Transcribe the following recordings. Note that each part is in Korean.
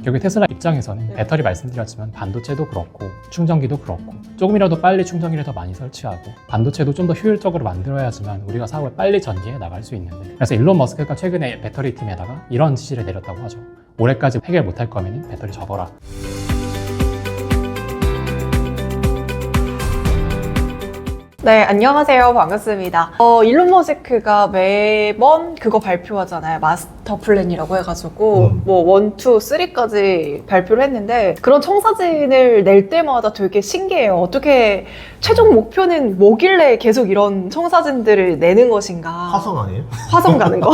결국 테슬라 입장에서는 배터리 말씀드렸지만 반도체도 그렇고 충전기도 그렇고 조금이라도 빨리 충전기를 더 많이 설치하고 반도체도 좀 더 효율적으로 만들어야지만 우리가 사업을 빨리 전개해 나갈 수 있는데, 그래서 일론 머스크가 최근에 배터리 팀에다가 이런 지시를 내렸다고 하죠. 올해까지 해결 못할 거면 배터리 접어라. 네, 안녕하세요. 반갑습니다. 일론 머스크가 매번 그거 발표하잖아요. 마스터 플랜이라고 해가지고 뭐 1, 2, 3까지 발표를 했는데 그런 청사진을 낼 때마다 되게 신기해요. 어떻게 최종 목표는 뭐길래 계속 이런 청사진들을 내는 것인가. 화성 아니에요? 화성 가는 거.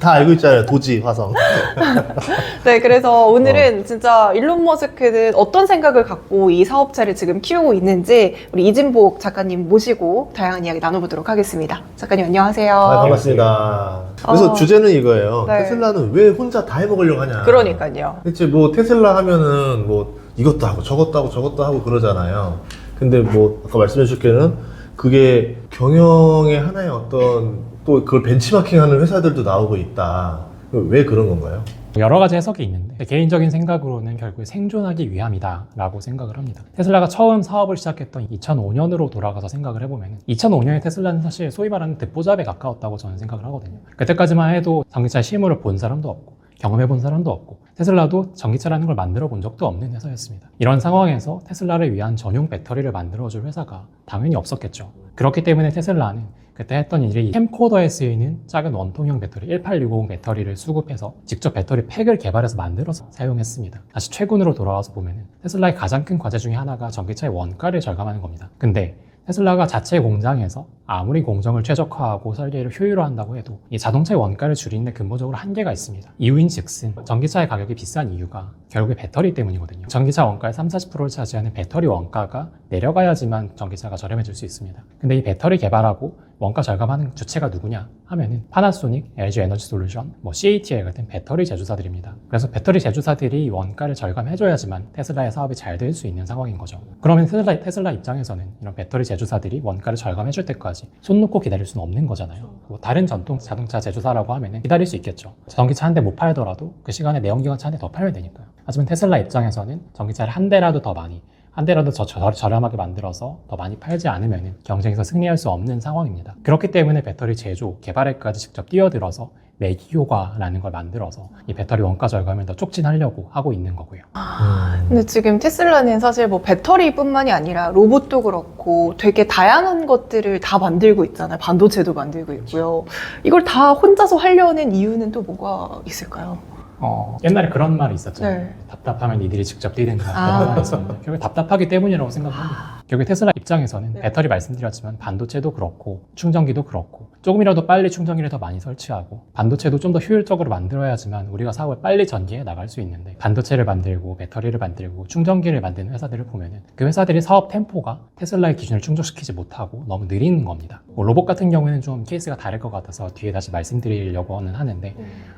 다 알고 있잖아요. 도지 화성. 네, 그래서 오늘은 진짜 일론 머스크는 어떤 생각을 갖고 이 사업체를 지금 키우고 있는지 우리 이진복 작가님 모시고 다양한 이야기 나눠보도록 하겠습니다. 작가님 안녕하세요. 반갑습니다. 그래서 주제는 이거예요. 네. 테슬라는 왜 혼자 다 해먹으려고 하냐. 그러니까요. 대체 뭐 테슬라 하면은 뭐 이것도 하고 저것도 하고 그러잖아요. 근데 뭐 아까 말씀해 주셨기에는 그게 경영의 하나의 어떤 또 그걸 벤치마킹하는 회사들도 나오고 있다. 왜 그런 건가요? 여러 가지 해석이 있는데 개인적인 생각으로는 결국 생존하기 위함이다 라고 생각을 합니다. 테슬라가 처음 사업을 시작했던 2005년으로 돌아가서 생각을 해보면 2005년에 테슬라는 사실 소위 말하는 듣보잡에 가까웠다고 저는 생각을 하거든요. 그때까지만 해도 전기차 실물을 본 사람도 없고 경험해 본 사람도 없고 테슬라도 전기차라는 걸 만들어 본 적도 없는 회사였습니다. 이런 상황에서 테슬라를 위한 전용 배터리를 만들어줄 회사가 당연히 없었겠죠. 그렇기 때문에 테슬라는 그때 했던 일이 캠코더에 쓰이는 작은 원통형 배터리 1860 배터리를 수급해서 직접 배터리 팩을 개발해서 만들어서 사용했습니다. 다시 최근으로 돌아와서 보면 테슬라의 가장 큰 과제 중에 하나가 전기차의 원가를 절감하는 겁니다. 근데 테슬라가 자체 공장에서 아무리 공정을 최적화하고 설계를 효율화한다고 해도 이 자동차의 원가를 줄이는 데 근본적으로 한계가 있습니다. 이유인즉슨 전기차의 가격이 비싼 이유가 결국에 배터리 때문이거든요. 전기차 원가의 30-40%를 차지하는 배터리 원가가 내려가야지만 전기차가 저렴해질 수 있습니다. 근데 이 배터리 개발하고 원가 절감하는 주체가 누구냐 하면은 파나소닉, LG 에너지 솔루션, CATL 같은 배터리 제조사들입니다. 그래서 배터리 제조사들이 원가를 절감해줘야지만 테슬라의 사업이 잘 될 수 있는 상황인 거죠. 그러면 테슬라 입장에서는 이런 배터리 제조사들이 원가를 절감해줄 때까지 손 놓고 기다릴 수는 없는 거잖아요. 다른 전통 자동차 제조사라고 하면은 기다릴 수 있겠죠. 전기차 한 대 못 팔더라도 그 시간에 내연기관차 한 대 더 팔면 되니까요. 하지만 테슬라 입장에서는 전기차를 한 대라도 더 많이, 한 대라도 더 저렴하게 만들어서 더 많이 팔지 않으면 경쟁에서 승리할 수 없는 상황입니다. 그렇기 때문에 배터리 제조, 개발에까지 직접 뛰어들어서 내기 효과라는 걸 만들어서 이 배터리 원가 절감을 더 촉진하려고 하고 있는 거고요. 근데 지금 테슬라는 사실 뭐 배터리뿐만이 아니라 로봇도 그렇고 되게 다양한 것들을 다 만들고 있잖아요. 반도체도 만들고 있고요. 이걸 다 혼자서 하려는 이유는 또 뭐가 있을까요? 옛날에 그런 말이 있었잖아요. 네. 답답하면 이들이 직접 뛰든가 그런 말이 있었는데 결국 답답하기 때문이라고 생각합니다. 결국 테슬라 입장에서는 배터리 말씀드렸지만 반도체도 그렇고 충전기도 그렇고 조금이라도 빨리 충전기를 더 많이 설치하고 반도체도 좀 더 효율적으로 만들어야지만 우리가 사업을 빨리 전개해 나갈 수 있는데, 반도체를 만들고 배터리를 만들고 충전기를 만드는 회사들을 보면은 그 회사들이 사업 템포가 테슬라의 기준을 충족시키지 못하고 너무 느린 겁니다. 로봇 같은 경우에는 좀 케이스가 다를 것 같아서 뒤에 다시 말씀드리려고는 하는데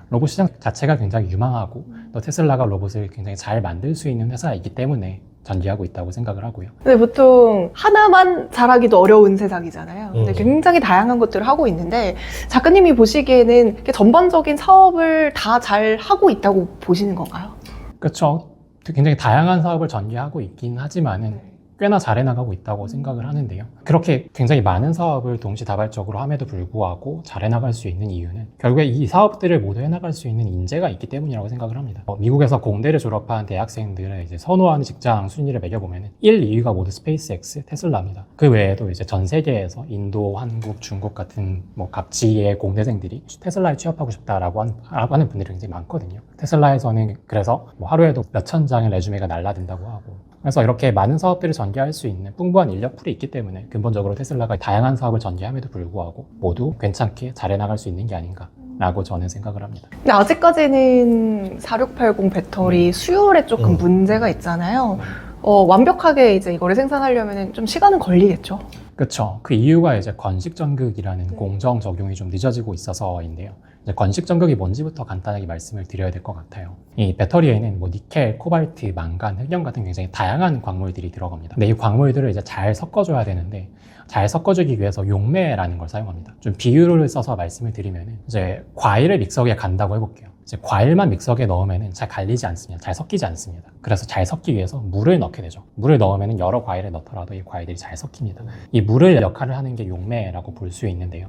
로봇 시장 자체가 굉장히 유망하고 또 테슬라가 로봇을 굉장히 잘 만들 수 있는 회사이기 때문에 전개하고 있다고 생각을 하고요. 근데 보통 하나만 잘하기도 어려운 세상이잖아요. 근데 굉장히 다양한 것들을 하고 있는데 작가님이 보시기에는 전반적인 사업을 다 잘 하고 있다고 보시는 건가요? 그렇죠. 굉장히 다양한 사업을 전개하고 있긴 하지만은 꽤나 잘 해나가고 있다고 생각을 하는데요. 그렇게 굉장히 많은 사업을 동시다발적으로 함에도 불구하고 잘 해나갈 수 있는 이유는 결국에 이 사업들을 모두 해나갈 수 있는 인재가 있기 때문이라고 생각을 합니다. 미국에서 공대를 졸업한 대학생들의 이제 선호하는 직장 순위를 매겨보면 1, 2위가 모두 스페이스X, 테슬라입니다. 그 외에도 이제 전 세계에서 인도, 한국, 중국 같은 각지의 공대생들이 테슬라에 취업하고 싶다라고 하는 분들이 굉장히 많거든요. 테슬라에서는 그래서 하루에도 몇천 장의 레주메가 날라든다고 하고, 그래서 이렇게 많은 사업들을 전개할 수 있는 풍부한 인력풀이 있기 때문에 근본적으로 테슬라가 다양한 사업을 전개함에도 불구하고 모두 괜찮게 잘 해나갈 수 있는 게 아닌가라고 저는 생각을 합니다. 근데 아직까지는 4680 배터리 수율에 조금 문제가 있잖아요. 완벽하게 이제 이거를 생산하려면 좀 시간은 걸리겠죠? 그렇죠. 그 이유가 이제 건식전극이라는 공정 적용이 좀 늦어지고 있어서인데요. 이제 건식전극이 뭔지부터 간단하게 말씀을 드려야 될 것 같아요. 이 배터리에는 니켈, 코발트, 망간, 흑연 같은 굉장히 다양한 광물들이 들어갑니다. 근데 이 광물들을 이제 잘 섞어줘야 되는데 잘 섞어주기 위해서 용매라는 걸 사용합니다. 좀 비율을 써서 말씀을 드리면 이제 과일을 믹서기에 간다고 해볼게요. 이제 과일만 믹서기에 넣으면 잘 갈리지 않습니다. 잘 섞이지 않습니다. 그래서 잘 섞기 위해서 물을 넣게 되죠. 물을 넣으면 여러 과일을 넣더라도 이 과일들이 잘 섞입니다. 이 물을 역할을 하는 게 용매라고 볼 수 있는데요.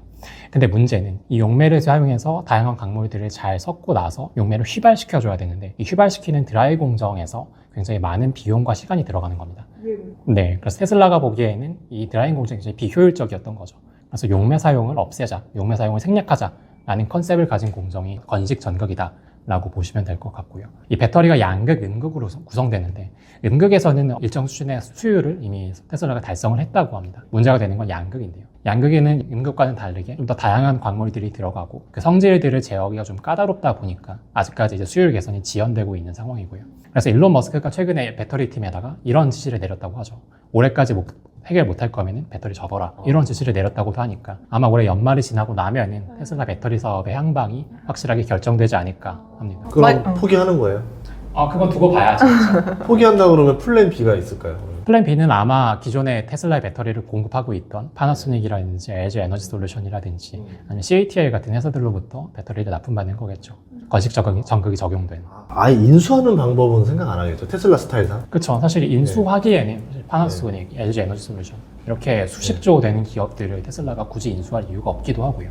근데 문제는 이 용매를 사용해서 다양한 광물들을 잘 섞고 나서 용매를 휘발시켜줘야 되는데 이 휘발시키는 드라이 공정에서 굉장히 많은 비용과 시간이 들어가는 겁니다. 네, 그래서 테슬라가 보기에는 이 드라이잉 공정이 굉장히 비효율적이었던 거죠. 그래서 용매 사용을 없애자, 용매 사용을 생략하자라는 컨셉을 가진 공정이 건식 전극이다 라고 보시면 될 것 같고요. 이 배터리가 양극, 음극으로 구성되는데 음극에서는 일정 수준의 수율을 이미 테슬라가 달성을 했다고 합니다. 문제가 되는 건 양극인데요. 양극에는 음극과는 다르게 좀 더 다양한 광물들이 들어가고 그 성질들을 제어하기가 좀 까다롭다 보니까 아직까지 이제 수율 개선이 지연되고 있는 상황이고요. 그래서 일론 머스크가 최근에 배터리 팀에다가 이런 지시를 내렸다고 하죠. 올해까지 해결 못할 거면은 배터리 접어라. 이런 지시를 내렸다고도 하니까 아마 올해 연말이 지나고 나면은 테슬라 배터리 사업의 향방이 확실하게 결정되지 않을까 합니다. 그럼 포기하는 거예요? 그건 두고 봐야죠. 포기한다 그러면 플랜 B가 있을까요? 플랜 B는 아마 기존에 테슬라의 배터리를 공급하고 있던 파나소닉이라든지 LG 에너지 솔루션이라든지 아니면 CATL 같은 회사들로부터 배터리를 납품받는 거겠죠. 건식 전극이 적용된. 아예 인수하는 방법은 생각 안 하겠죠? 테슬라 스타일상? 그렇죠. 사실 인수하기에는 파나소닉, LG 에너지 솔루션 이렇게 수십조 되는 기업들을 테슬라가 굳이 인수할 이유가 없기도 하고요.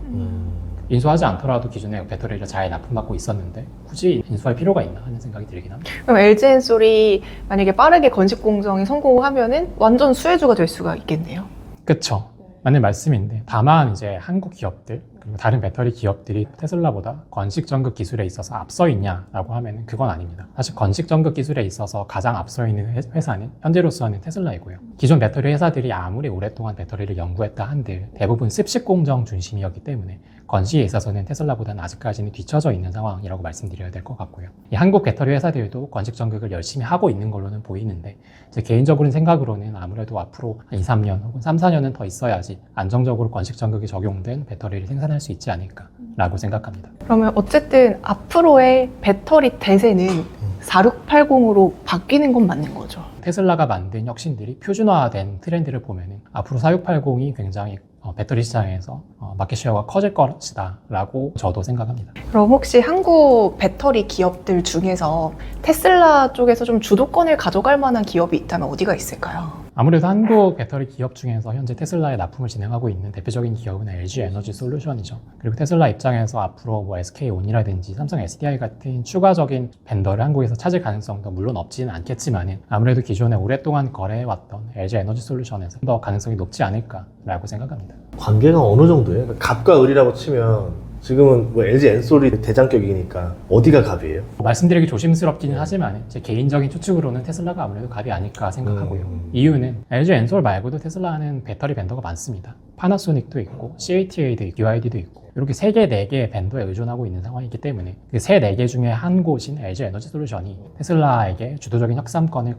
인수하지 않더라도 기존에 배터리를 잘 납품받고 있었는데 굳이 인수할 필요가 있나 하는 생각이 들긴 합니다. 그럼 LG엔솔이 만약에 빠르게 건식 공정이 성공을 하면은 완전 수혜주가 될 수가 있겠네요. 그렇죠. 맞는 말씀인데 다만 이제 한국 기업들 그리고 다른 배터리 기업들이 테슬라보다 건식 전극 기술에 있어서 앞서 있냐라고 하면 그건 아닙니다. 사실 건식 전극 기술에 있어서 가장 앞서 있는 회사는 현재로서는 테슬라이고요. 기존 배터리 회사들이 아무리 오랫동안 배터리를 연구했다 한들 대부분 습식 공정 중심이었기 때문에 건식에 있어서는 테슬라보다는 아직까지는 뒤처져 있는 상황이라고 말씀드려야 될 것 같고요. 이 한국 배터리 회사들도 건식 전극을 열심히 하고 있는 걸로는 보이는데 제 개인적인 생각으로는 아무래도 앞으로 2, 3년 혹은 3, 4년은 더 있어야지 안정적으로 건식 전극이 적용된 배터리를 생산할 수 있지 않을까라고 생각합니다. 그러면 어쨌든 앞으로의 배터리 대세는 4680으로 바뀌는 건 맞는 거죠. 테슬라가 만든 혁신들이 표준화된 트렌드를 보면 앞으로 4680이 굉장히 배터리 시장에서 마켓쉐어가 커질 것이다 라고 저도 생각합니다. 그럼 혹시 한국 배터리 기업들 중에서 테슬라 쪽에서 좀 주도권을 가져갈 만한 기업이 있다면 어디가 있을까요? 아무래도 한국 배터리 기업 중에서 현재 테슬라에 납품을 진행하고 있는 대표적인 기업은 LG 에너지 솔루션이죠. 그리고 테슬라 입장에서 앞으로 SK온이라든지 삼성 SDI 같은 추가적인 벤더를 한국에서 찾을 가능성도 물론 없지는 않겠지만 아무래도 기존에 오랫동안 거래해왔던 LG 에너지 솔루션에서 더 가능성이 높지 않을까라고 생각합니다. 관계가 어느 정도예요? 그러니까 갑과 을이라고 치면 지금은 뭐 LG 엔솔이 대장격이니까 어디가 갑이에요? 말씀드리기 조심스럽기는 하지만 제 개인적인 추측으로는 테슬라가 아무래도 갑이 아닐까 생각하고요. 이유는 LG 엔솔 말고도 테슬라는 배터리 벤더가 많습니다. 파나소닉도 있고 CATL도 있고 BYD도 있고 이렇게 3개, 4개의 벤더에 의존하고 있는 상황이기 때문에 그 3, 4개 중에 한 곳인 LG 에너지 솔루션이 테슬라에게 주도적인 협상권을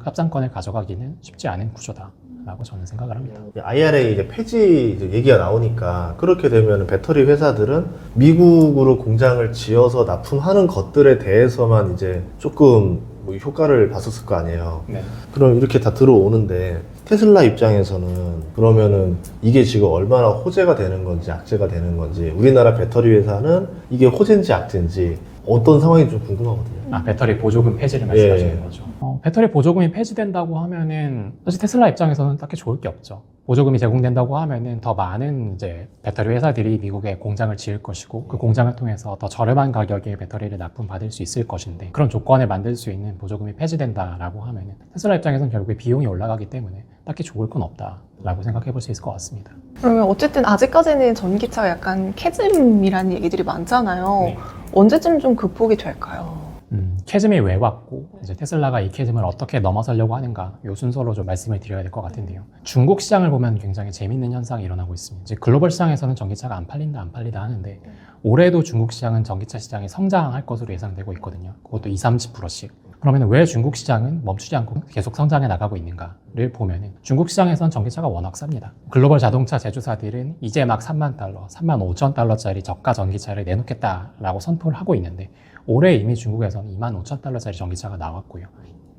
가져가기는 쉽지 않은 구조다 라고 저는 생각을 합니다. IRA 이제 폐지 얘기가 나오니까 그렇게 되면 배터리 회사들은 미국으로 공장을 지어서 납품하는 것들에 대해서만 이제 조금 뭐 효과를 봤었을 거 아니에요. 네. 그럼 이렇게 다 들어오는데 테슬라 입장에서는 그러면은 이게 지금 얼마나 호재가 되는 건지 악재가 되는 건지 우리나라 배터리 회사는 이게 호재인지 악재인지 어떤 상황인지 좀 궁금하거든요. 배터리 보조금 폐지를 말씀하시는 거죠. 배터리 보조금이 폐지된다고 하면은 사실 테슬라 입장에서는 딱히 좋을 게 없죠. 보조금이 제공된다고 하면은 더 많은 이제 배터리 회사들이 미국에 공장을 지을 것이고 그 공장을 통해서 더 저렴한 가격에 배터리를 납품받을 수 있을 것인데 그런 조건을 만들 수 있는 보조금이 폐지된다라고 하면은 테슬라 입장에서는 결국에 비용이 올라가기 때문에 딱히 좋을 건 없다라고 생각해 볼 수 있을 것 같습니다. 그러면 어쨌든 아직까지는 전기차가 약간 캐즘이라는 얘기들이 많잖아요. 네. 언제쯤 좀 극복이 될까요? 캐즘이 왜 왔고 이제 테슬라가 이 캐즘을 어떻게 넘어서려고 하는가 이 순서로 좀 말씀을 드려야 될 것 같은데요. 중국 시장을 보면 굉장히 재밌는 현상이 일어나고 있습니다. 이제 글로벌 시장에서는 전기차가 안 팔린다 하는데 올해도 중국 시장은 전기차 시장이 성장할 것으로 예상되고 있거든요. 그것도 20-30%씩. 그러면 왜 중국 시장은 멈추지 않고 계속 성장해 나가고 있는가를 보면 중국 시장에선 전기차가 워낙 쌉니다. 글로벌 자동차 제조사들은 이제 막 3만 달러, 3만 5천 달러짜리 저가 전기차를 내놓겠다라고 선포를 하고 있는데 올해 이미 중국에서는 2만 5천 달러짜리 전기차가 나왔고요.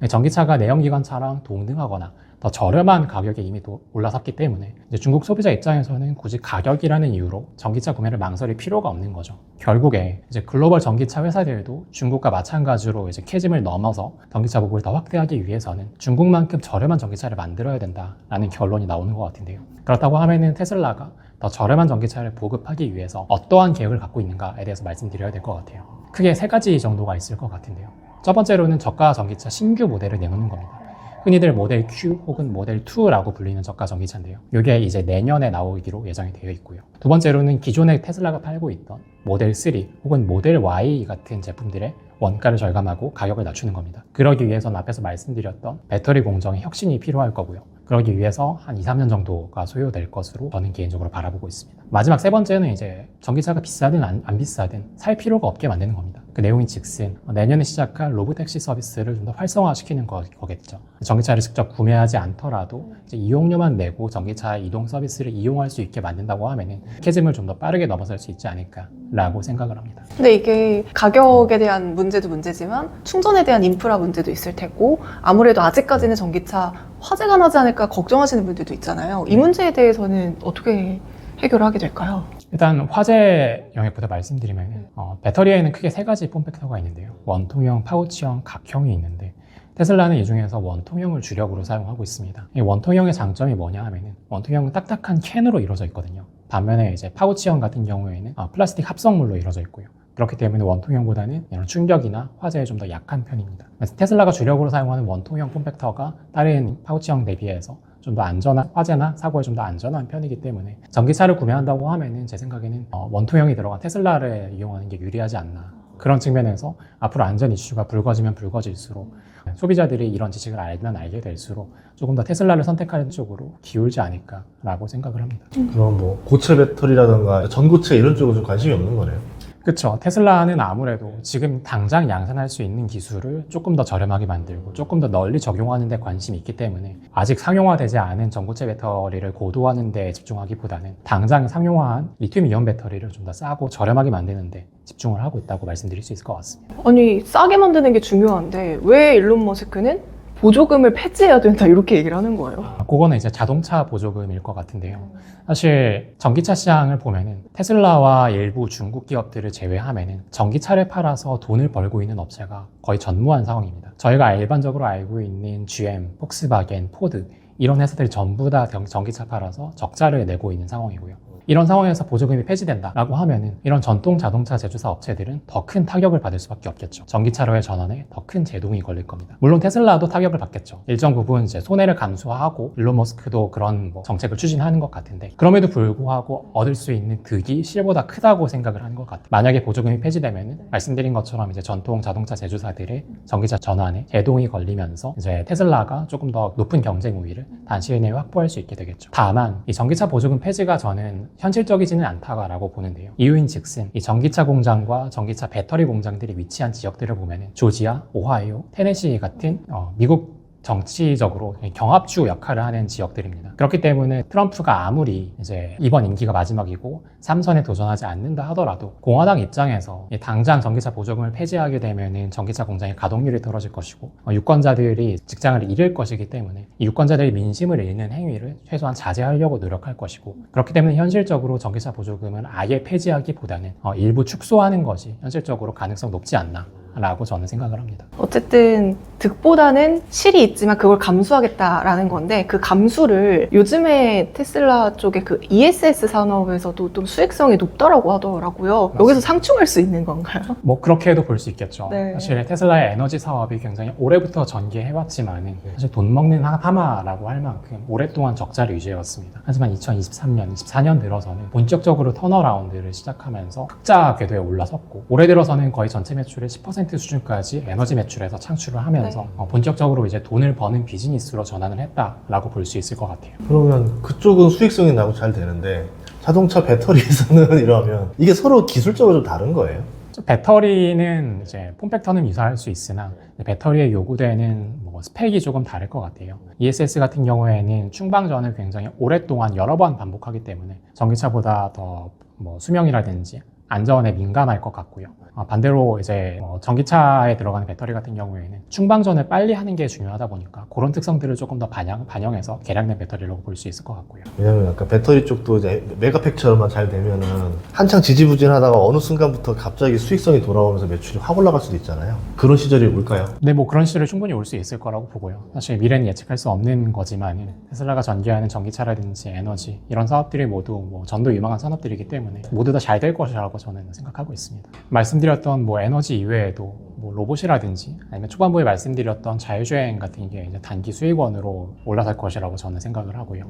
전기차가 내연기관차랑 동등하거나 더 저렴한 가격에 이미 올라섰기 때문에 이제 중국 소비자 입장에서는 굳이 가격이라는 이유로 전기차 구매를 망설일 필요가 없는 거죠. 결국에 이제 글로벌 전기차 회사들도 중국과 마찬가지로 이제 캐즘을 넘어서 전기차 보급을 더 확대하기 위해서는 중국만큼 저렴한 전기차를 만들어야 된다라는 결론이 나오는 것 같은데요. 그렇다고 하면은 테슬라가 더 저렴한 전기차를 보급하기 위해서 어떠한 계획을 갖고 있는가에 대해서 말씀드려야 될 것 같아요. 크게 3가지 정도가 있을 것 같은데요. 첫 번째로는 저가 전기차 신규 모델을 내놓는 겁니다. 흔히들 모델 Q 혹은 모델 2라고 불리는 저가 전기차인데요. 이게 이제 내년에 나오기로 예정이 되어 있고요. 두 번째로는 기존에 테슬라가 팔고 있던 모델 3 혹은 모델 Y 같은 제품들의 원가를 절감하고 가격을 낮추는 겁니다. 그러기 위해서는 앞에서 말씀드렸던 배터리 공정의 혁신이 필요할 거고요. 그러기 위해서 한 2, 3년 정도가 소요될 것으로 저는 개인적으로 바라보고 있습니다. 마지막 3번째는 이제 전기차가 비싸든 안 비싸든 살 필요가 없게 만드는 겁니다. 그 내용인 즉슨 내년에 시작할 로보택시 서비스를 좀 더 활성화시키는 거겠죠. 전기차를 직접 구매하지 않더라도 이제 이용료만 내고 전기차 이동 서비스를 이용할 수 있게 만든다고 하면은 캐즘을 좀 더 빠르게 넘어설 수 있지 않을까라고 생각을 합니다. 근데 이게 가격에 대한 문제도 문제지만 충전에 대한 인프라 문제도 있을 테고 아무래도 아직까지는 전기차 화재가 나지 않을까 걱정하시는 분들도 있잖아요. 이 문제에 대해서는 어떻게 해결하게 될까요? 일단 화재 영역부터 말씀드리면 배터리에는 크게 3가지 폼팩터가 있는데요. 원통형, 파우치형, 각형이 있는데 테슬라는 이 중에서 원통형을 주력으로 사용하고 있습니다. 이 원통형의 장점이 뭐냐 하면은 원통형은 딱딱한 캔으로 이루어져 있거든요. 반면에 이제 파우치형 같은 경우에는 플라스틱 합성물로 이루어져 있고요. 그렇기 때문에 원통형보다는 이런 충격이나 화재에 좀 더 약한 편입니다. 그래서 테슬라가 주력으로 사용하는 원통형 폼팩터가 다른 파우치형 대비해서 좀 더 안전한 화재나 사고에 좀 더 안전한 편이기 때문에 전기차를 구매한다고 하면은 제 생각에는 원통형이 들어간 테슬라를 이용하는 게 유리하지 않나. 그런 측면에서 앞으로 안전 이슈가 불거지면 불거질수록 소비자들이 이런 지식을 알면 알게 될수록 조금 더 테슬라를 선택하는 쪽으로 기울지 않을까라고 생각을 합니다. 그럼 뭐 고체 배터리라든가 전고체 이런 쪽은 좀 관심이 없는 거네요. 그렇죠. 테슬라는 아무래도 지금 당장 양산할 수 있는 기술을 조금 더 저렴하게 만들고 조금 더 널리 적용하는 데 관심이 있기 때문에 아직 상용화되지 않은 전고체 배터리를 고도화하는 데 집중하기보다는 당장 상용화한 리튬 이온 배터리를 좀 더 싸고 저렴하게 만드는 데 집중을 하고 있다고 말씀드릴 수 있을 것 같습니다. 아니 싸게 만드는 게 중요한데 왜 일론 머스크는 보조금을 폐지해야 된다 이렇게 얘기를 하는 거예요? 그거는 이제 자동차 보조금일 것 같은데요. 사실 전기차 시장을 보면은 테슬라와 일부 중국 기업들을 제외하면은 전기차를 팔아서 돈을 벌고 있는 업체가 거의 전무한 상황입니다. 저희가 일반적으로 알고 있는 GM, 폭스바겐, 포드 이런 회사들이 전부 다 전기차 팔아서 적자를 내고 있는 상황이고요. 이런 상황에서 보조금이 폐지된다라고 하면은 이런 전통 자동차 제조사 업체들은 더 큰 타격을 받을 수밖에 없겠죠. 전기차로의 전환에 더 큰 제동이 걸릴 겁니다. 물론 테슬라도 타격을 받겠죠. 일정 부분 이제 손해를 감수하고 일론 머스크도 그런 정책을 추진하는 것 같은데 그럼에도 불구하고 얻을 수 있는 득이 실보다 크다고 생각을 하는 것 같아요. 만약에 보조금이 폐지되면은 말씀드린 것처럼 이제 전통 자동차 제조사들의 전기차 전환에 제동이 걸리면서 이제 테슬라가 조금 더 높은 경쟁 우위를 단시일 내에 확보할 수 있게 되겠죠. 다만 이 전기차 보조금 폐지가 저는 현실적이지는 않다고 보는데요. 이유인 즉슨 이 전기차 공장과 전기차 배터리 공장들이 위치한 지역들을 보면은 조지아, 오하이오, 테네시 같은 미국 정치적으로 경합주 역할을 하는 지역들입니다. 그렇기 때문에 트럼프가 아무리 이제 이번 임기가 마지막이고 3선에 도전하지 않는다 하더라도 공화당 입장에서 당장 전기차 보조금을 폐지하게 되면은 전기차 공장의 가동률이 떨어질 것이고 유권자들이 직장을 잃을 것이기 때문에 이 유권자들이 민심을 잃는 행위를 최소한 자제하려고 노력할 것이고 그렇기 때문에 현실적으로 전기차 보조금을 아예 폐지하기보다는 일부 축소하는 것이 현실적으로 가능성 높지 않나 라고 저는 생각을 합니다. 어쨌든 득보다는 실이 있지만 그걸 감수하겠다라는 건데 그 감수를 요즘에 테슬라 쪽에 그 ESS 산업에서도 좀 수익성이 높다라고 하더라고요. 맞습니다. 여기서 상충할 수 있는 건가요? 그렇게도 볼 수 있겠죠. 네. 사실 테슬라의 에너지 사업이 굉장히 올해부터 전개해왔지만은 사실 돈 먹는 하마라고 할 만큼 오랫동안 적자를 유지해왔습니다. 하지만 2023년, 24년 들어서는 본격적으로 턴어라운드를 시작하면서 흑자 궤도에 올라섰고 올해 들어서는 거의 전체 매출의 10% 수준까지 에너지 매출에서 창출을 하면서 본격적으로 이제 돈을 버는 비즈니스로 전환을 했다라고 볼 수 있을 것 같아요. 그러면 그쪽은 수익성이 나고 잘 되는데 자동차 배터리에서는 이러면 이게 서로 기술적으로 좀 다른 거예요? 배터리는 이제 폼팩터는 유사할 수 있으나 배터리에 요구되는 스펙이 조금 다를 것 같아요. ESS 같은 경우에는 충방전을 굉장히 오랫동안 여러 번 반복하기 때문에 전기차보다 더 수명이라든지 안전에 민감할 것 같고요. 반대로 이제 전기차에 들어가는 배터리 같은 경우에는 충방전을 빨리 하는 게 중요하다 보니까 그런 특성들을 조금 더 반영해서 개량된 배터리라고 볼 수 있을 것 같고요. 왜냐면 약간 배터리 쪽도 이제 메가팩처럼만 잘 되면은 한창 지지부진하다가 어느 순간부터 갑자기 수익성이 돌아오면서 매출이 확 올라갈 수도 있잖아요. 그런 시절이 올까요? 네, 뭐 그런 시절이 충분히 올 수 있을 거라고 보고요. 사실 미래는 예측할 수 없는 거지만 테슬라가 전개하는 전기차라든지 에너지 이런 사업들이 모두 뭐 전도 유망한 산업들이기 때문에 모두 다 잘 될 것이라고 저는 생각하고 있습니다. 말씀드렸던 뭐 에너지 이외에도 뭐 로봇이라든지 아니면 초반부에 말씀드렸던 자율주행 같은 게 이제 단기 수익원으로 올라설 것이라고 저는 생각을 하고요.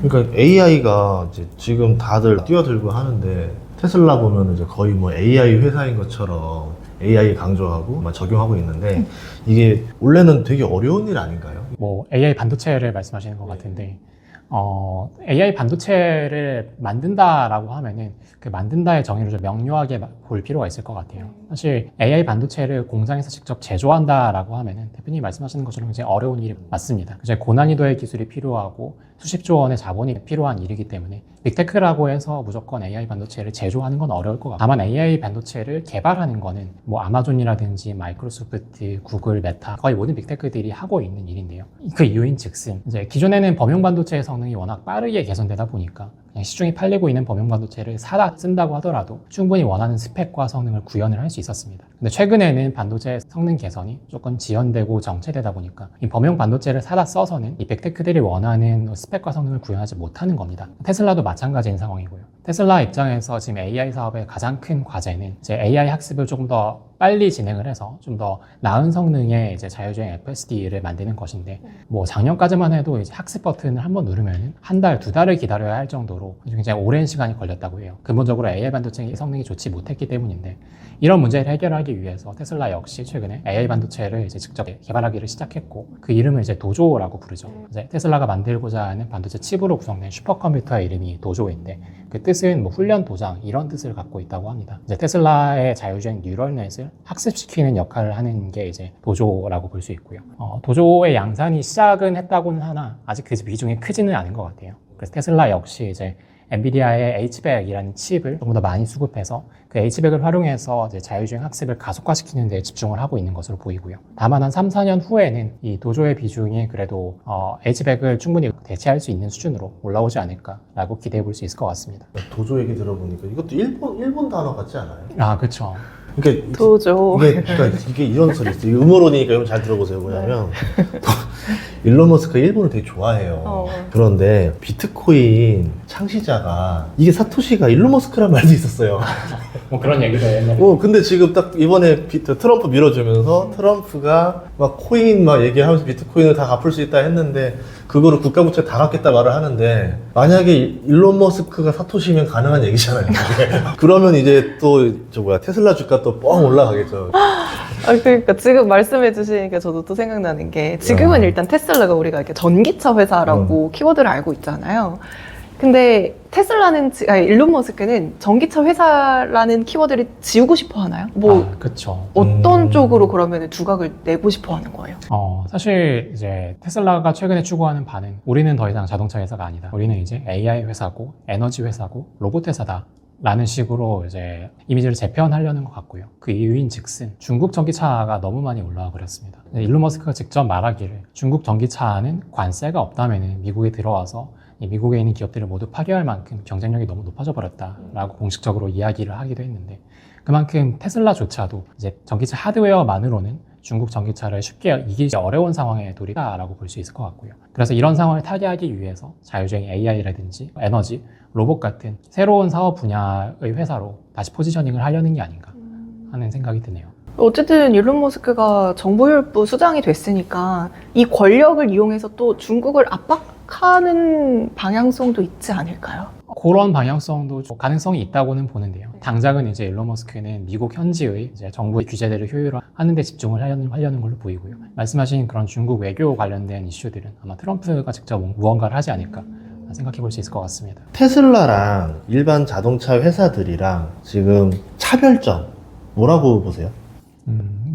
그러니까 AI가 이제 지금 다들 뛰어들고 하는데 테슬라 보면 이제 거의 뭐 AI 회사인 것처럼 AI 강조하고 막 적용하고 있는데 이게 원래는 되게 어려운 일 아닌가요? 뭐 AI 반도체를 말씀하시는 것 같은데 AI 반도체를 만든다라고 하면은 그 만든다의 정의를 좀 명료하게 볼 필요가 있을 것 같아요. 사실 AI 반도체를 공장에서 직접 제조한다라고 하면은 대표님이 말씀하시는 것처럼 굉장히 어려운 일이 맞습니다. 굉장히 고난이도의 기술이 필요하고 수십조 원의 자본이 필요한 일이기 때문에 빅테크라고 해서 무조건 AI 반도체를 제조하는 건 어려울 것 같아요. 다만 AI 반도체를 개발하는 거는 뭐 아마존이라든지 마이크로소프트, 구글, 메타 거의 모든 빅테크들이 하고 있는 일인데요. 그 이유인 즉슨 이제 기존에는 범용 반도체의 성능이 워낙 빠르게 개선되다 보니까 그냥 시중에 팔리고 있는 범용 반도체를 사다 쓴다고 하더라도 충분히 원하는 스펙과 성능을 구현을 할 수 있었습니다. 근데 최근에는 반도체 성능 개선이 조금 지연되고 정체되다 보니까 이 범용 반도체를 사다 써서는 이 빅테크들이 원하는 스펙과 성능을 구현하지 못하는 겁니다. 테슬라도 마찬가지인 상황이고요. 테슬라 입장에서 지금 AI 사업의 가장 큰 과제는 이제 AI 학습을 조금 더 빨리 진행을 해서 좀 더 나은 성능의 이제 자율주행 FSD를 만드는 것인데 뭐 작년까지만 해도 이제 학습 버튼을 한번 누르면 한 달, 두 달을 기다려야 할 정도로 굉장히 오랜 시간이 걸렸다고 해요. 근본적으로 AI 반도체의 성능이 좋지 못했기 때문인데 이런 문제를 해결하기 위해서 테슬라 역시 최근에 AI 반도체를 이제 직접 개발하기를 시작했고 그 이름을 이제 도조라고 부르죠. 이제 테슬라가 만들고자 하는 반도체 칩으로 구성된 슈퍼컴퓨터의 이름이 도조인데 그 뜻은 뭐 훈련 도장 이런 뜻을 갖고 있다고 합니다. 이제 테슬라의 자율주행 뉴럴넷을 학습시키는 역할을 하는 게 이제 도조라고 볼 수 있고요. 도조의 양산이 시작은 했다고는 하나 아직 그 비중이 크지는 않은 것 같아요. 그래서 테슬라 역시 이제 엔비디아의 H100이라는 칩을 조금 더 많이 수급해서 그 H100을 활용해서 이제 자율주행 학습을 가속화시키는 데 집중을 하고 있는 것으로 보이고요. 다만 한 3, 4년 후에는 이 도조의 비중이 그래도 H100을 충분히 대체할 수 있는 수준으로 올라오지 않을까라고 기대해 볼 수 있을 것 같습니다. 도조 얘기 들어보니까 이것도 일본 단어 같지 않아요? 아, 그렇죠. 그러니까 도조. 이게 이런 소리 있어요. 이게 음모론이니까 여러분 잘 들어보세요. 뭐냐면 일론 머스크가 일본을 되게 좋아해요. 그런데 비트코인 창시자가 이게 사토시가 일론 머스크란 말도 있었어요. 뭐 그런 얘기도 옛날에. 근데 지금 딱 이번에 트럼프 밀어주면서 트럼프가 막 코인 막 얘기하면서 비트코인을 다 갚을 수 있다 했는데 그거를 국가부채 다 갚겠다 말을 하는데 만약에 일론 머스크가 사토시면 가능한 얘기잖아요. 그러면 이제 또 테슬라 주가 또 뻥 올라가겠죠. 그러니까 지금 말씀해 주시니까 저도 또 생각나는 게 지금은 일단 테슬라가 우리가 이렇게 전기차 회사라고 키워드를 알고 있잖아요. 근데 테슬라는 일론 머스크는 전기차 회사라는 키워드를 지우고 싶어 하나요? 그렇죠. 어떤 쪽으로 그러면 두각을 내고 싶어 하는 거예요? 사실 이제 테슬라가 최근에 추구하는 바는 우리는 더 이상 자동차 회사가 아니다. 우리는 이제 AI 회사고 에너지 회사고 로봇 회사다. 라는 식으로 이제 이미지를 재편하려는 것 같고요. 그 이유인 즉슨 중국 전기차가 너무 많이 올라와 버렸습니다. 일론 머스크가 직접 말하기를 중국 전기차는 관세가 없다면 미국에 들어와서 이 미국에 있는 기업들을 모두 파괴할 만큼 경쟁력이 너무 높아져 버렸다라고 공식적으로 이야기를 하기도 했는데 그만큼 테슬라조차도 이제 전기차 하드웨어만으로는 중국 전기차를 쉽게 이기기 어려운 상황에 돌입했다라고 볼 수 있을 것 같고요. 그래서 이런 상황을 타개하기 위해서 자율주행 AI라든지 에너지, 로봇 같은 새로운 사업 분야의 회사로 다시 포지셔닝을 하려는 게 아닌가 하는 생각이 드네요. 어쨌든 일론 머스크가 정보율부 수장이 됐으니까 이 권력을 이용해서 또 중국을 압박하는 방향성도 있지 않을까요? 그런 방향성도 가능성이 있다고는 보는데요. 당장은 이제 일론 머스크는 미국 현지의 이제 정부의 규제들을 효율화하는 데 집중을 하려는 걸로 보이고요. 말씀하신 그런 중국 외교 관련된 이슈들은 아마 트럼프가 직접 무언가를 하지 않을까 생각해 볼 수 있을 것 같습니다. 테슬라랑 일반 자동차 회사들이랑 지금 차별점 뭐라고 보세요?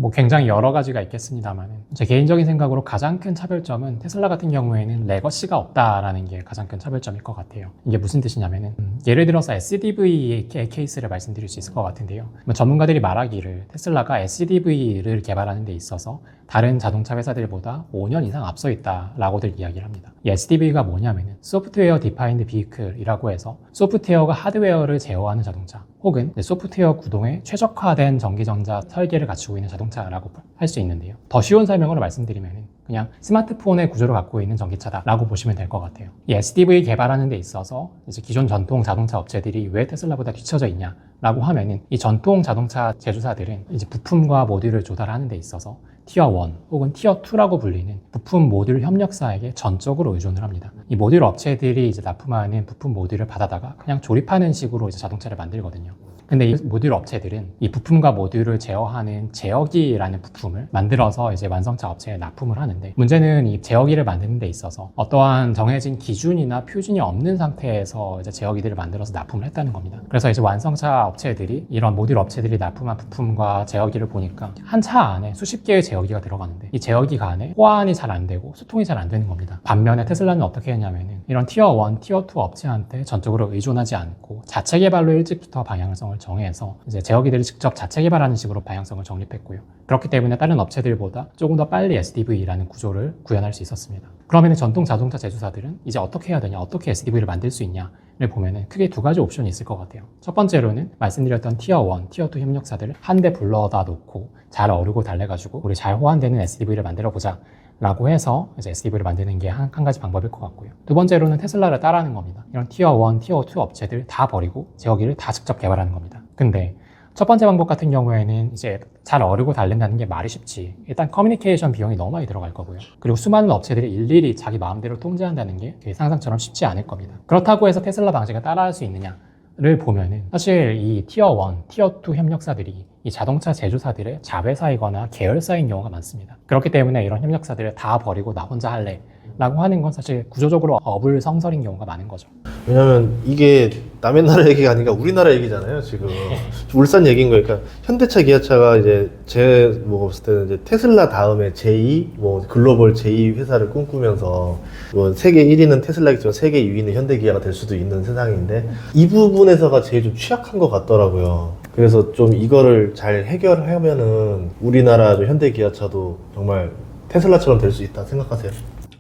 뭐 굉장히 여러 가지가 있겠습니다만 제 개인적인 생각으로 가장 큰 차별점은 테슬라 같은 경우에는 레거시가 없다라는 게 가장 큰 차별점일 것 같아요. 이게 무슨 뜻이냐면은 예를 들어서 SDV의 케이스를 말씀드릴 수 있을 것 같은데요. 뭐 전문가들이 말하기를 테슬라가 SDV를 개발하는 데 있어서 다른 자동차 회사들보다 5년 이상 앞서 있다라고들 이야기를 합니다. 이 SDV가 뭐냐면은 소프트웨어 디파인드 비클이라고 해서 소프트웨어가 하드웨어를 제어하는 자동차 혹은 소프트웨어 구동에 최적화된 전기전자 설계를 갖추고 있는 자동차라고 할 수 있는데요. 더 쉬운 설명으로 말씀드리면 그냥 스마트폰의 구조를 갖고 있는 전기차다라고 보시면 될 것 같아요. 이 SDV 개발하는 데 있어서 이제 기존 전통 자동차 업체들이 왜 테슬라보다 뒤처져 있냐라고 하면은 이 전통 자동차 제조사들은 이제 부품과 모듈을 조달하는 데 있어서 티어 1 혹은 티어 2라고 불리는 부품 모듈 협력사에게 전적으로 의존을 합니다. 이 모듈 업체들이 이제 납품하는 부품 모듈을 받아다가 그냥 조립하는 식으로 이제 자동차를 만들거든요. 근데 이 모듈 업체들은 이 부품과 모듈을 제어하는 제어기라는 부품을 만들어서 이제 완성차 업체에 납품을 하는데 문제는 이 제어기를 만드는 데 있어서 어떠한 정해진 기준이나 표준이 없는 상태에서 이제 제어기들을 만들어서 납품을 했다는 겁니다. 그래서 이제 완성차 업체들이 이런 모듈 업체들이 납품한 부품과 제어기를 보니까 한 차 안에 수십 개의 제어기가 들어가는데 이 제어기 간에 호환이 잘 안 되고 소통이 잘 안 되는 겁니다. 반면에 테슬라는 어떻게 했냐면은 이런 티어 1, 티어 2 업체한테 전적으로 의존하지 않고 자체 개발로 일찍부터 방향성을 정해서 이제 제어기들을 직접 자체 개발하는 식으로 방향성을 정립했고요. 그렇기 때문에 다른 업체들보다 조금 더 빨리 SDV라는 구조를 구현할 수 있었습니다. 그러면 전통 자동차 제조사들은 이제 어떻게 해야 되냐, 어떻게 SDV를 만들 수 있냐를 보면은 크게 두 가지 옵션이 있을 것 같아요. 첫 번째로는 말씀드렸던 티어 1, 티어 2 협력사들을 한 대 불러다 놓고 잘 어르고 달래가지고 우리 잘 호환되는 SDV를 만들어 보자 라고 해서 이제 SDV를 만드는 게 한 가지 방법일 것 같고요. 두 번째로는 테슬라를 따라하는 겁니다. 이런 티어 1, 티어 2 업체들 다 버리고 제어기를 다 직접 개발하는 겁니다. 근데 첫 번째 방법 같은 경우에는 이제 잘 어르고 달랜다는 게 말이 쉽지. 일단 커뮤니케이션 비용이 너무 많이 들어갈 거고요. 그리고 수많은 업체들이 일일이 자기 마음대로 통제한다는 게 상상처럼 쉽지 않을 겁니다. 그렇다고 해서 테슬라 방식을 따라할 수 있느냐를 보면은 사실 이 티어 1, 티어 2 협력사들이 이 자동차 제조사들의 자회사이거나 계열사인 경우가 많습니다. 그렇기 때문에 이런 협력사들을 다 버리고 나 혼자 할래 라고 하는 건 사실 구조적으로 어불성설인 경우가 많은 거죠. 왜냐면 이게 남의 나라 얘기가 아니라 우리나라 얘기잖아요, 지금. 울산 얘기인 거예요. 그러니까 현대차, 기아차가 이제 뭐 봤을 때는 이제 테슬라 다음에 제2, 뭐 글로벌 제2 회사를 꿈꾸면서 뭐 세계 1위는 테슬라겠지만 세계 2위는 현대기아가 될 수도 있는 세상인데 이 부분에서가 제일 좀 취약한 것 같더라고요. 그래서 좀 이거를 잘 해결하면은 우리나라 현대기아차도 정말 테슬라처럼 될 수 있다 생각하세요?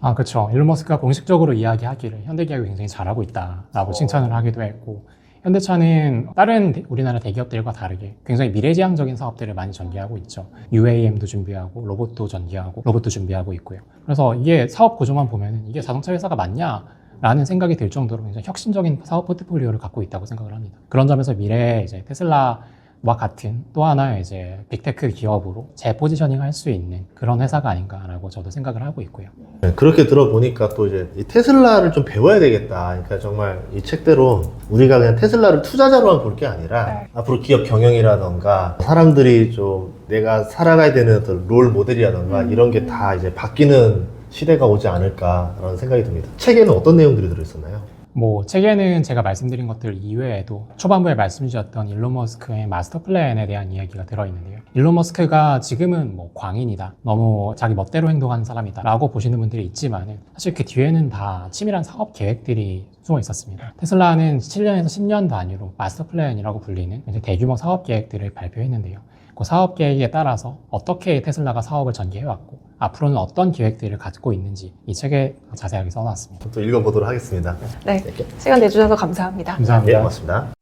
아, 그렇죠. 일론 머스크가 공식적으로 이야기하기를 현대기아가 굉장히 잘하고 있다라고 칭찬을 하기도 했고, 현대차는 다른 우리나라 대기업들과 다르게 굉장히 미래지향적인 사업들을 많이 전개하고 있죠. UAM도 준비하고 로봇도 전개하고 로봇도 준비하고 있고요. 그래서 이게 사업 구조만 보면 이게 자동차 회사가 맞냐? 라는 생각이 들 정도로 굉장히 혁신적인 사업 포트폴리오를 갖고 있다고 생각을 합니다. 그런 점에서 미래에 이제 테슬라와 같은 또 하나의 이제 빅테크 기업으로 재포지셔닝 할 수 있는 그런 회사가 아닌가라고 저도 생각을 하고 있고요. 네, 그렇게 들어보니까 또 이제 이 테슬라를 좀 배워야 되겠다. 그러니까 정말 이 책대로 우리가 그냥 테슬라를 투자자로만 볼 게 아니라 앞으로 기업 경영이라던가 사람들이 좀 내가 살아가야 되는 어떤 롤 모델이라던가 이런 게 다 이제 바뀌는 시대가 오지 않을까라는 생각이 듭니다. 책에는 어떤 내용들이 들어있었나요? 뭐 책에는 제가 말씀드린 것들 이외에도 초반부에 말씀드렸던 일론 머스크의 마스터 플랜에 대한 이야기가 들어있는데요. 일론 머스크가 지금은 뭐 광인이다, 너무 자기 멋대로 행동하는 사람이다 라고 보시는 분들이 있지만 사실 그 뒤에는 다 치밀한 사업 계획들이 숨어 있었습니다. 테슬라는 7년에서 10년 단위로 마스터 플랜이라고 불리는 대규모 사업 계획들을 발표했는데요. 그 사업 계획에 따라서 어떻게 테슬라가 사업을 전개해왔고 앞으로는 어떤 계획들을 갖고 있는지 이 책에 자세하게 써놨습니다. 또 읽어보도록 하겠습니다. 네, 시간 내주셔서 감사합니다. 감사합니다. 네, 고맙습니다.